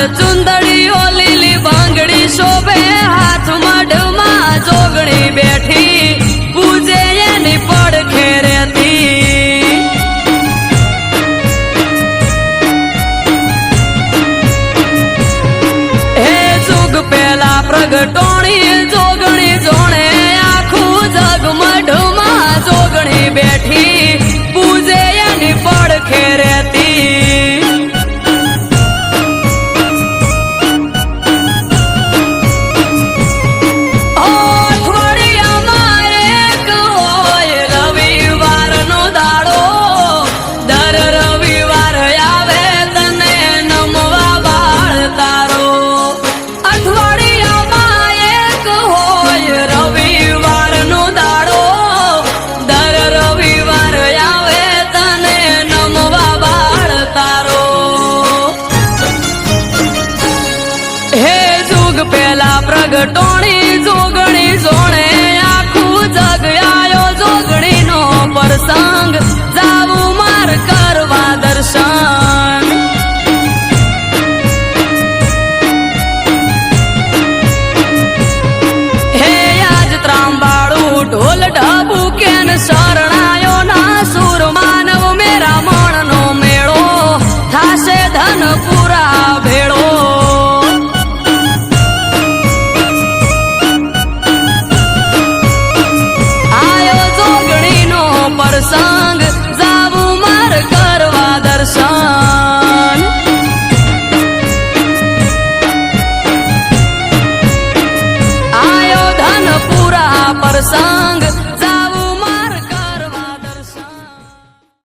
ચુંદડીઓ લીલી બાંગડી શોભે હાથમાં ઢમાં જોગણી બેઠી પૂજે એની પડખે રહેતી હે જુગ પેલા પ્રગટોણી જોગણી જોણે આખું જગમાં ઢમાં જોગણી બેઠી પૂજે એની પડખે રહેતી પેલા પ્રગટોણી જોગણી જોણે આખું જગ આયો જોગણી નો પ્રસંગ જાવું માર કરવા દર્શન હે આજ ત્રાંબાળું ઢોલ ઢબુ કેન શરણાયો ના સુર માનવ મેરા મણ નો મેળો થાશે ધન પૂરા ભેળો પ્રસંગ જાવું માર કરવા દર્શન આયો ધન પૂરા પ્રસંગ